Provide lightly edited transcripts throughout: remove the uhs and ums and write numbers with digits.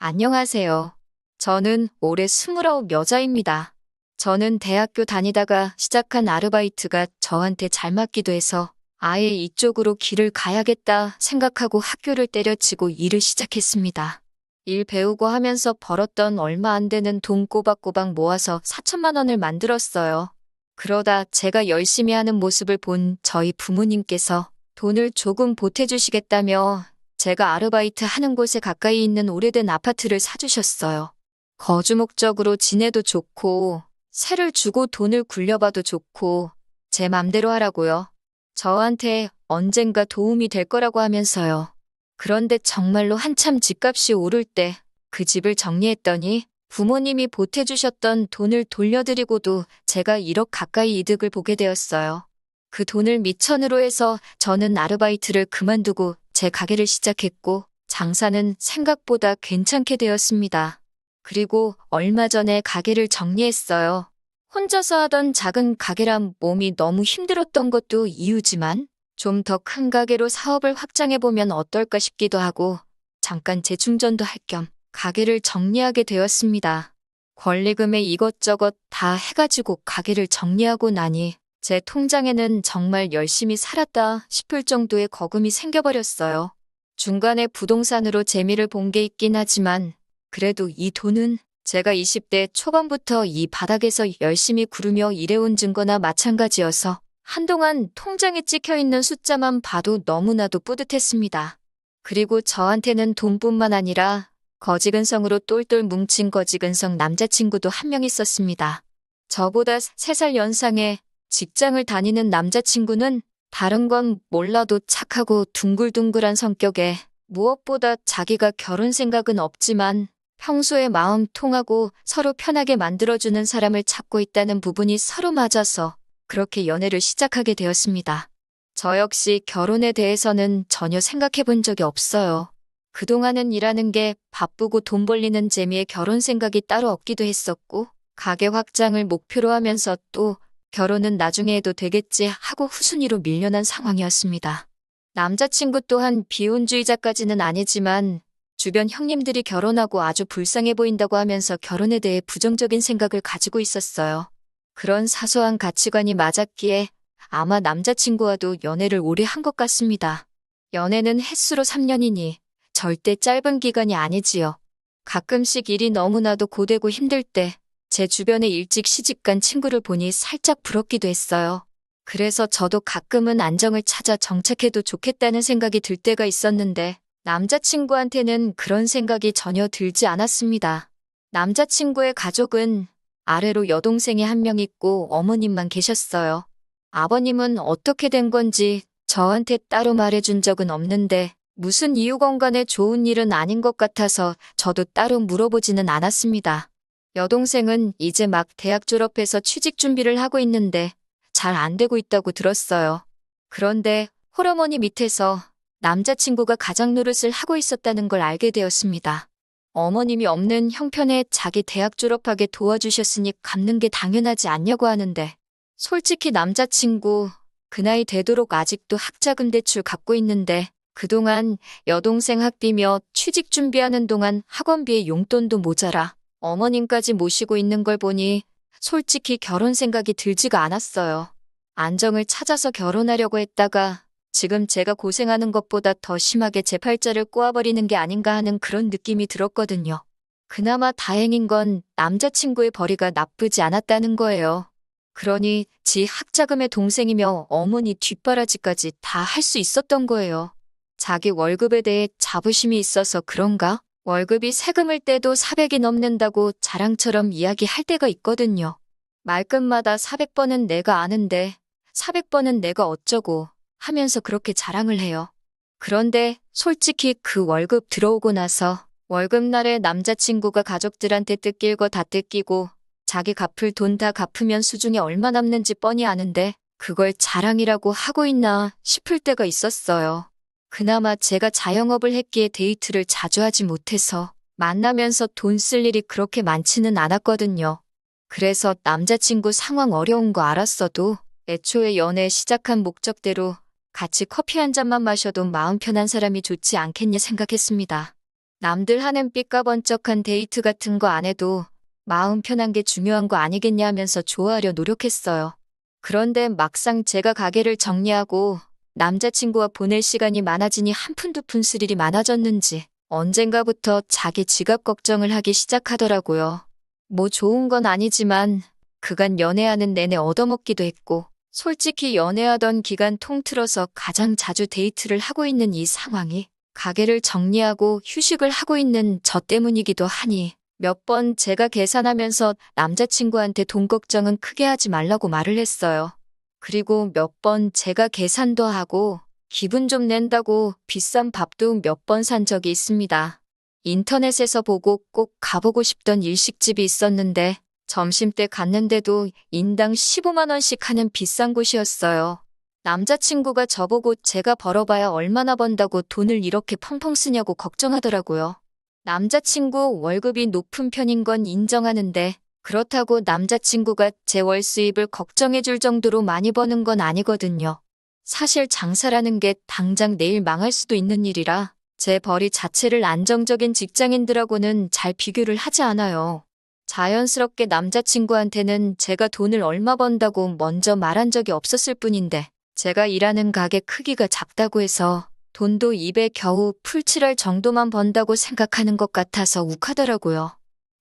안녕하세요. 저는 올해 29 여자입니다. 저는 대학교 다니다가 시작한 아르바이트가 저한테 잘 맞기도 해서 아예 이쪽으로 길을 가야겠다 생각하고 학교를 때려치고 일을 시작했습니다. 일 배우고 하면서 벌었던 얼마 안 되는 돈 꼬박꼬박 모아서 4천만 원을 만들었어요. 그러다 제가 열심히 하는 모습을 본 저희 부모님께서 돈을 조금 보태주시겠다며 제가 아르바이트 하는 곳에 가까이 있는 오래된 아파트를 사주셨어요. 거주 목적으로 지내도 좋고, 세를 주고 돈을 굴려봐도 좋고, 제 맘대로 하라고요. 저한테 언젠가 도움이 될 거라고 하면서요. 그런데 정말로 한참 집값이 오를 때 그 집을 정리했더니 부모님이 보태주셨던 돈을 돌려드리고도 제가 1억 가까이 이득을 보게 되었어요. 그 돈을 미천으로 해서 저는 아르바이트를 그만두고 제 가게를 시작했고 장사는 생각보다 괜찮게 되었습니다. 그리고 얼마 전에 가게를 정리했어요. 혼자서 하던 작은 가게란 몸이 너무 힘들었던 것도 이유지만 좀 더 큰 가게로 사업을 확장해보면 어떨까 싶기도 하고 잠깐 재충전도 할 겸 가게를 정리하게 되었습니다. 권리금에 이것저것 다 해가지고 가게를 정리하고 나니 제 통장에는 정말 열심히 살았다 싶을 정도의 거금이 생겨버렸어요. 중간에 부동산으로 재미를 본 게 있긴 하지만 그래도 이 돈은 제가 20대 초반부터 이 바닥에서 열심히 구르며 일해온 증거나 마찬가지여서 한동안 통장에 찍혀있는 숫자만 봐도 너무나도 뿌듯했습니다. 그리고 저한테는 돈뿐만 아니라 거지근성으로 똘똘 뭉친 거지근성 남자친구도 한 명 있었습니다. 저보다 3살 연상의 직장을 다니는 남자친구는 다른 건 몰라도 착하고 둥글둥글한 성격에 무엇보다 자기가 결혼 생각은 없지만 평소에 마음 통하고 서로 편하게 만들어주는 사람을 찾고 있다는 부분이 서로 맞아서 그렇게 연애를 시작하게 되었습니다. 저 역시 결혼에 대해서는 전혀 생각해 본 적이 없어요. 그동안은 일하는 게 바쁘고 돈 벌리는 재미에 결혼 생각이 따로 없기도 했었고 가게 확장을 목표로 하면서 또 결혼은 나중에 해도 되겠지 하고 후순위로 밀려난 상황이었습니다. 남자친구 또한 비혼주의자까지는 아니지만 주변 형님들이 결혼하고 아주 불쌍해 보인다고 하면서 결혼에 대해 부정적인 생각을 가지고 있었어요. 그런 사소한 가치관이 맞았기에 아마 남자친구와도 연애를 오래 한 것 같습니다. 연애는 횟수로 3년이니 절대 짧은 기간이 아니지요. 가끔씩 일이 너무나도 고되고 힘들 때 제 주변에 일찍 시집간 친구를 보니 살짝 부럽기도 했어요. 그래서 저도 가끔은 안정을 찾아 정착해도 좋겠다는 생각이 들 때가 있었는데 남자친구한테는 그런 생각이 전혀 들지 않았습니다. 남자친구의 가족은 아래로 여동생이 한 명 있고 어머님만 계셨어요. 아버님은 어떻게 된 건지 저한테 따로 말해준 적은 없는데 무슨 이유건 간에 좋은 일은 아닌 것 같아서 저도 따로 물어보지는 않았습니다. 여동생은 이제 막 대학 졸업해서 취직 준비를 하고 있는데 잘 안 되고 있다고 들었어요. 그런데 홀어머니 밑에서 남자친구가 가장 노릇을 하고 있었다는 걸 알게 되었습니다. 어머님이 없는 형편에 자기 대학 졸업하게 도와주셨으니 갚는 게 당연하지 않냐고 하는데 솔직히 남자친구 그 나이 되도록 아직도 학자금 대출 갚고 있는데 그동안 여동생 학비며 취직 준비하는 동안 학원비에 용돈도 모자라 어머님까지 모시고 있는 걸 보니 솔직히 결혼 생각이 들지가 않았어요. 안정을 찾아서 결혼하려고 했다가 지금 제가 고생하는 것보다 더 심하게 제 팔자를 꼬아버리는 게 아닌가 하는 그런 느낌이 들었거든요. 그나마 다행인 건 남자친구의 벌이가 나쁘지 않았다는 거예요. 그러니 지 학자금의 동생이며 어머니 뒷바라지까지 다 할 수 있었던 거예요. 자기 월급에 대해 자부심이 있어서 그런가? 월급이 세금을 떼도 400이 넘는다고 자랑처럼 이야기할 때가 있거든요. 말끝마다 400번은 내가 아는데 400번은 내가 어쩌고 하면서 그렇게 자랑을 해요. 그런데 솔직히 그 월급 들어오고 나서 월급날에 남자친구가 가족들한테 뜯길 거 다 뜯기고 자기 갚을 돈 다 갚으면 수중에 얼마 남는지 뻔히 아는데 그걸 자랑이라고 하고 있나 싶을 때가 있었어요. 그나마 제가 자영업을 했기에 데이트를 자주 하지 못해서 만나면서 돈 쓸 일이 그렇게 많지는 않았거든요. 그래서 남자친구 상황 어려운 거 알았어도 애초에 연애 시작한 목적대로 같이 커피 한 잔만 마셔도 마음 편한 사람이 좋지 않겠냐 생각했습니다. 남들 하는 삐까번쩍한 데이트 같은 거 안 해도 마음 편한 게 중요한 거 아니겠냐 하면서 좋아하려 노력했어요. 그런데 막상 제가 가게를 정리하고 남자친구와 보낼 시간이 많아지니 한 푼 두 푼 쓸 일이 많아졌는지 언젠가부터 자기 지갑 걱정을 하기 시작하더라고요. 뭐 좋은 건 아니지만 그간 연애하는 내내 얻어먹기도 했고 솔직히 연애하던 기간 통틀어서 가장 자주 데이트를 하고 있는 이 상황이 가게를 정리하고 휴식을 하고 있는 저 때문이기도 하니 몇 번 제가 계산하면서 남자친구한테 돈 걱정은 크게 하지 말라고 말을 했어요. 그리고 몇 번 제가 계산도 하고 기분 좀 낸다고 비싼 밥도 몇 번 산 적이 있습니다. 인터넷에서 보고 꼭 가보고 싶던 일식집이 있었는데 점심때 갔는데도 인당 15만 원씩 하는 비싼 곳이었어요. 남자친구가 저보고 제가 벌어봐야 얼마나 번다고 돈을 이렇게 펑펑 쓰냐고 걱정하더라고요. 남자친구 월급이 높은 편인 건 인정하는데 그렇다고 남자친구가 제 월 수입을 걱정해줄 정도로 많이 버는 건 아니거든요. 사실 장사라는 게 당장 내일 망할 수도 있는 일이라 제 벌이 자체를 안정적인 직장인들하고는 잘 비교를 하지 않아요. 자연스럽게 남자친구한테는 제가 돈을 얼마 번다고 먼저 말한 적이 없었을 뿐인데 제가 일하는 가게 크기가 작다고 해서 돈도 입에 겨우 풀칠할 정도만 번다고 생각하는 것 같아서 욱하더라고요.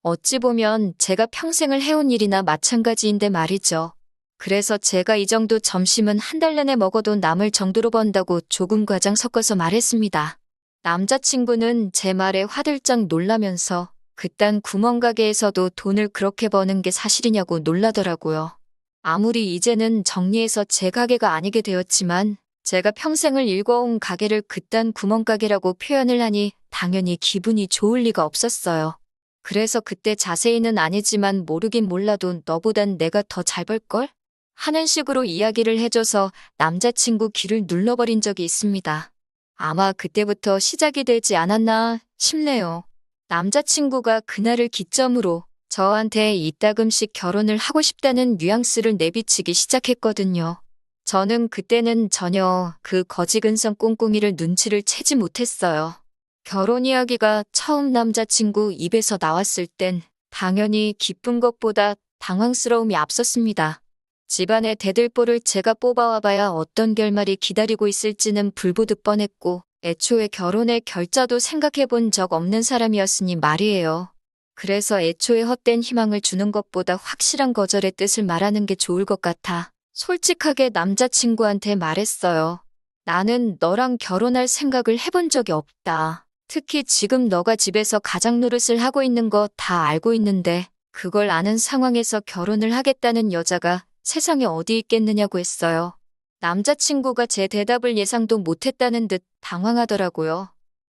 어찌 보면 제가 평생을 해온 일이나 마찬가지인데 말이죠. 그래서 제가 이 정도 점심은 한 달 내내 먹어도 남을 정도로 번다고 조금 과장 섞어서 말했습니다. 남자친구는 제 말에 화들짝 놀라면서 그딴 구멍가게에서도 돈을 그렇게 버는 게 사실이냐고 놀라더라고요. 아무리 이제는 정리해서 제 가게가 아니게 되었지만 제가 평생을 일궈온 가게를 그딴 구멍가게라고 표현을 하니 당연히 기분이 좋을 리가 없었어요. 그래서 그때 자세히는 아니지만 모르긴 몰라도 너보단 내가 더 잘 벌걸? 하는 식으로 이야기를 해줘서 남자친구 귀를 눌러버린 적이 있습니다. 아마 그때부터 시작이 되지 않았나 싶네요. 남자친구가 그날을 기점으로 저한테 이따금씩 결혼을 하고 싶다는 뉘앙스를 내비치기 시작했거든요. 저는 그때는 전혀 그 거지근성 꽁꽁이를 눈치를 채지 못했어요. 결혼 이야기가 처음 남자친구 입에서 나왔을 땐 당연히 기쁜 것보다 당황스러움이 앞섰습니다. 집안의 대들보를 제가 뽑아와봐야 어떤 결말이 기다리고 있을지는 불보듯 뻔했고 애초에 결혼의 결자도 생각해본 적 없는 사람이었으니 말이에요. 그래서 애초에 헛된 희망을 주는 것보다 확실한 거절의 뜻을 말하는 게 좋을 것 같아 솔직하게 남자친구한테 말했어요. 나는 너랑 결혼할 생각을 해본 적이 없다. 특히 지금 너가 집에서 가장 노릇을 하고 있는 거 다 알고 있는데 그걸 아는 상황에서 결혼을 하겠다는 여자가 세상에 어디 있겠느냐고 했어요. 남자친구가 제 대답을 예상도 못했다는 듯 당황하더라고요.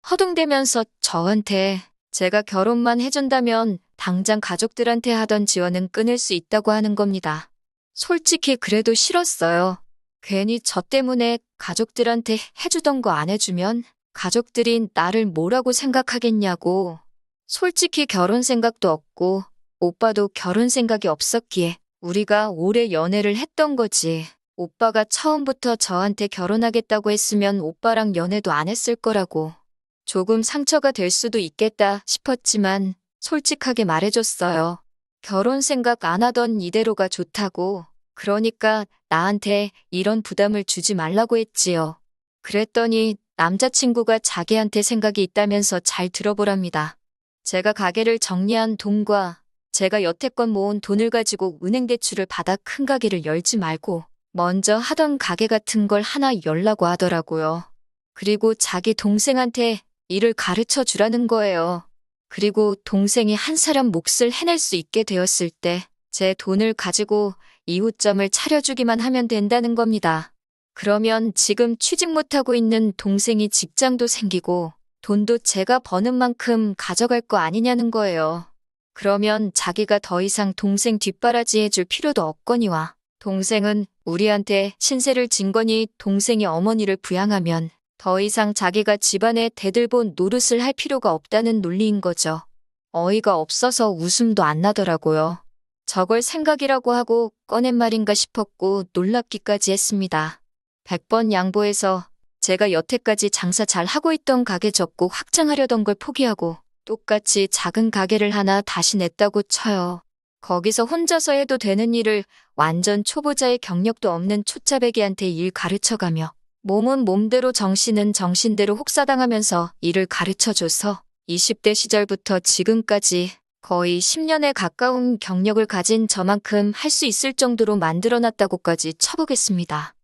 허둥대면서 저한테 제가 결혼만 해준다면 당장 가족들한테 하던 지원은 끊을 수 있다고 하는 겁니다. 솔직히 그래도 싫었어요. 괜히 저 때문에 가족들한테 해주던 거 안 해주면 가족들이 나를 뭐라고 생각하겠냐고. 솔직히 결혼 생각도 없고 오빠도 결혼 생각이 없었기에 우리가 오래 연애를 했던 거지. 오빠가 처음부터 저한테 결혼하겠다고 했으면 오빠랑 연애도 안 했을 거라고. 조금 상처가 될 수도 있겠다 싶었지만 솔직하게 말해줬어요. 결혼 생각 안 하던 이대로가 좋다고. 그러니까 나한테 이런 부담을 주지 말라고 했지요. 그랬더니 남자친구가 자기한테 생각이 있다면서 잘 들어보랍니다. 제가 가게를 정리한 돈과 제가 여태껏 모은 돈을 가지고 은행 대출을 받아 큰 가게를 열지 말고 먼저 하던 가게 같은 걸 하나 열라고 하더라고요. 그리고 자기 동생한테 일을 가르쳐 주라는 거예요. 그리고 동생이 한 사람 몫을 해낼 수 있게 되었을 때 제 돈을 가지고 이웃점을 차려주기만 하면 된다는 겁니다. 그러면 지금 취직 못하고 있는 동생이 직장도 생기고 돈도 제가 버는 만큼 가져갈 거 아니냐는 거예요. 그러면 자기가 더 이상 동생 뒷바라지 해줄 필요도 없거니와 동생은 우리한테 신세를 진 거니 동생이 어머니를 부양하면 더 이상 자기가 집안에 대들보 노릇을 할 필요가 없다는 논리인 거죠. 어이가 없어서 웃음도 안 나더라고요. 저걸 생각이라고 하고 꺼낸 말인가 싶었고 놀랍기까지 했습니다. 100번 양보해서 제가 여태까지 장사 잘 하고 있던 가게 접고 확장하려던 걸 포기하고 똑같이 작은 가게를 하나 다시 냈다고 쳐요. 거기서 혼자서 해도 되는 일을 완전 초보자의 경력도 없는 초짜배기한테 일 가르쳐가며 몸은 몸대로 정신은 정신대로 혹사당하면서 일을 가르쳐줘서 20대 시절부터 지금까지 거의 10년에 가까운 경력을 가진 저만큼 할 수 있을 정도로 만들어놨다고까지 쳐보겠습니다.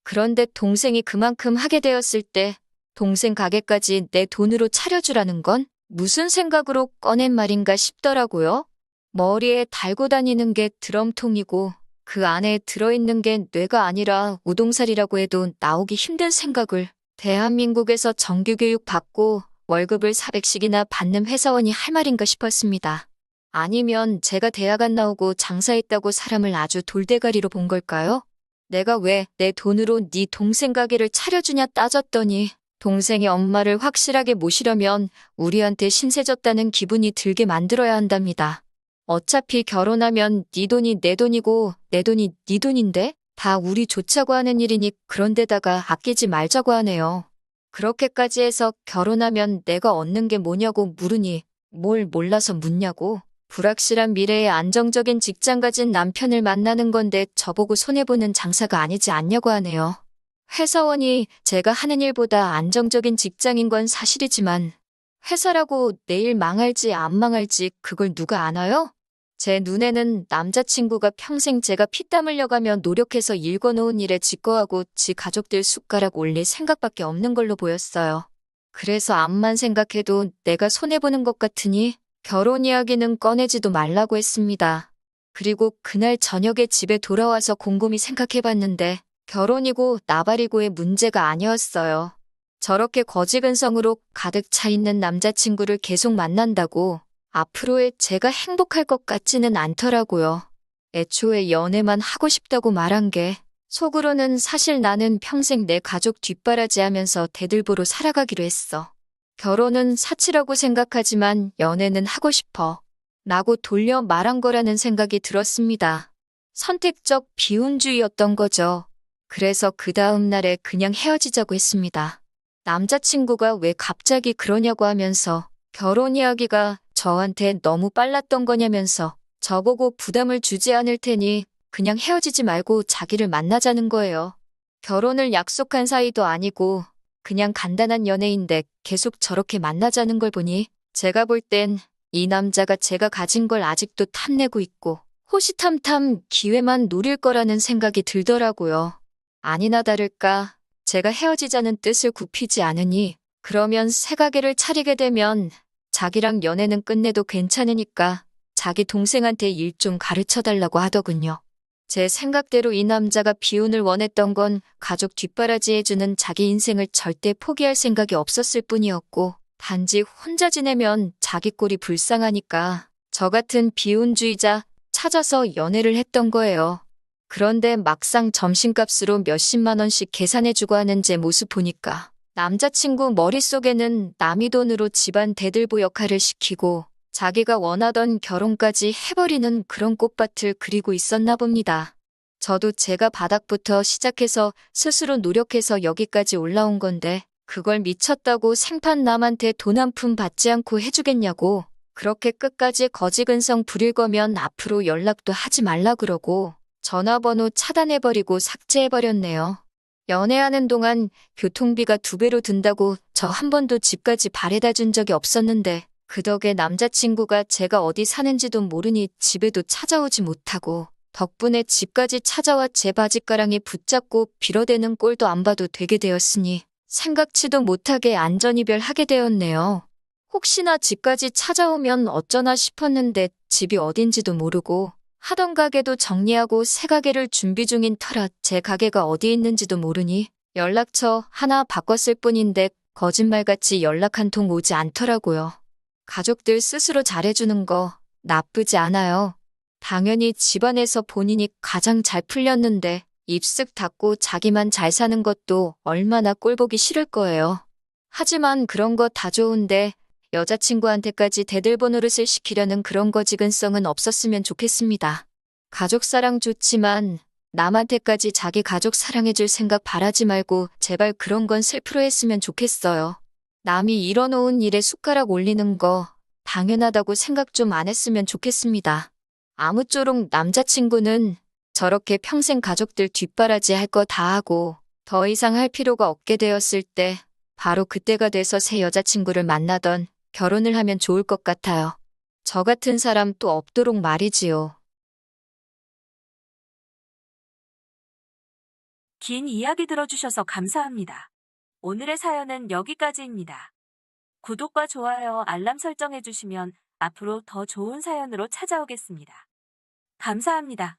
그런데 동생이 그만큼 하게 되었을 때 동생 가게까지 내 돈으로 차려주라는 건 무슨 생각으로 꺼낸 말인가 싶더라고요. 머리에 달고 다니는 게 드럼통이고 그 안에 들어있는 게 뇌가 아니라 우동살이라고 해도 나오기 힘든 생각을 대한민국에서 정규교육 받고 월급을 400씩이나 받는 회사원이 할 말인가 싶었습니다. 아니면 제가 대학 안 나오고 장사했다고 사람을 아주 돌대가리로 본 걸까요? 내가 왜 내 돈으로 네 동생 가게를 차려주냐 따졌더니 동생이 엄마를 확실하게 모시려면 우리한테 신세졌다는 기분이 들게 만들어야 한답니다. 어차피 결혼하면 네 돈이 내 돈이고 내 돈이 네 돈인데 다 우리 좋자고 하는 일이니 그런데다가 아끼지 말자고 하네요. 그렇게까지 해서 결혼하면 내가 얻는 게 뭐냐고 물으니 뭘 몰라서 묻냐고. 불확실한 미래에 안정적인 직장 가진 남편을 만나는 건데 저보고 손해보는 장사가 아니지 않냐고 하네요. 회사원이 제가 하는 일보다 안정적인 직장인 건 사실이지만 회사라고 내일 망할지 안 망할지 그걸 누가 아나요? 제 눈에는 남자친구가 평생 제가 피땀 흘려가며 노력해서 일궈놓은 일에 직거하고 지 가족들 숟가락 올릴 생각밖에 없는 걸로 보였어요. 그래서 암만 생각해도 내가 손해보는 것 같으니 결혼 이야기는 꺼내지도 말라고 했습니다. 그리고 그날 저녁에 집에 돌아와서 곰곰이 생각해봤는데 결혼이고 나발이고의 문제가 아니었어요. 저렇게 거지근성으로 가득 차 있는 남자친구를 계속 만난다고 앞으로의 제가 행복할 것 같지는 않더라고요. 애초에 연애만 하고 싶다고 말한 게 속으로는 사실 나는 평생 내 가족 뒷바라지하면서 대들보로 살아가기로 했어. 결혼은 사치라고 생각하지만 연애는 하고 싶어. 라고 돌려 말한 거라는 생각이 들었습니다. 선택적 비혼주의였던 거죠. 그래서 그 다음 날에 그냥 헤어지자고 했습니다. 남자친구가 왜 갑자기 그러냐고 하면서 결혼 이야기가 저한테 너무 빨랐던 거냐면서 저보고 부담을 주지 않을 테니 그냥 헤어지지 말고 자기를 만나자는 거예요. 결혼을 약속한 사이도 아니고 그냥 간단한 연애인데 계속 저렇게 만나자는 걸 보니 제가 볼 땐 이 남자가 제가 가진 걸 아직도 탐내고 있고 호시탐탐 기회만 노릴 거라는 생각이 들더라고요. 아니나 다를까 제가 헤어지자는 뜻을 굽히지 않으니 그러면 새 가게를 차리게 되면 자기랑 연애는 끝내도 괜찮으니까 자기 동생한테 일 좀 가르쳐달라고 하더군요. 제 생각대로 이 남자가 비혼을 원했던 건 가족 뒷바라지해주는 자기 인생을 절대 포기할 생각이 없었을 뿐이었고 단지 혼자 지내면 자기 꼴이 불쌍하니까 저 같은 비혼주의자 찾아서 연애를 했던 거예요. 그런데 막상 점심값으로 몇십만 원씩 계산해주고 하는 제 모습 보니까 남자친구 머릿속에는 남의 돈으로 집안 대들보 역할을 시키고 자기가 원하던 결혼까지 해버리는 그런 꽃밭을 그리고 있었나 봅니다. 저도 제가 바닥부터 시작해서 스스로 노력해서 여기까지 올라온 건데 그걸 미쳤다고 생판 남한테 돈 한 푼 받지 않고 해주겠냐고. 그렇게 끝까지 거지근성 부릴 거면 앞으로 연락도 하지 말라 그러고 전화번호 차단해버리고 삭제해버렸네요. 연애하는 동안 교통비가 2배로 든다고 저 한 번도 집까지 바래다 준 적이 없었는데 그 덕에 남자친구가 제가 어디 사는지도 모르니 집에도 찾아오지 못하고 덕분에 집까지 찾아와 제 바짓가랑이 붙잡고 빌어대는 꼴도 안 봐도 되게 되었으니 생각지도 못하게 안전이별하게 되었네요. 혹시나 집까지 찾아오면 어쩌나 싶었는데 집이 어딘지도 모르고 하던 가게도 정리하고 새 가게를 준비 중인 터라 제 가게가 어디 있는지도 모르니 연락처 하나 바꿨을 뿐인데 거짓말같이 연락 한 통 오지 않더라고요. 가족들 스스로 잘해주는 거 나쁘지 않아요. 당연히 집안에서 본인이 가장 잘 풀렸는데 입쓱 닫고 자기만 잘 사는 것도 얼마나 꼴보기 싫을 거예요. 하지만 그런 거 다 좋은데 여자친구한테까지 대들보 노릇을 시키려는 그런 거지근성은 없었으면 좋겠습니다. 가족사랑 좋지만 남한테까지 자기 가족 사랑해줄 생각 바라지 말고 제발 그런 건 슬프로 했으면 좋겠어요. 남이 이뤄놓은 일에 숟가락 올리는 거 당연하다고 생각 좀 안 했으면 좋겠습니다. 아무쪼록 남자친구는 저렇게 평생 가족들 뒷바라지 할 거 다 하고 더 이상 할 필요가 없게 되었을 때 바로 그때가 돼서 새 여자친구를 만나던 결혼을 하면 좋을 것 같아요. 저 같은 사람 또 없도록 말이지요. 긴 이야기 들어주셔서 감사합니다. 오늘의 사연은 여기까지입니다. 구독과 좋아요, 알람 설정해주시면 앞으로 더 좋은 사연으로 찾아오겠습니다. 감사합니다.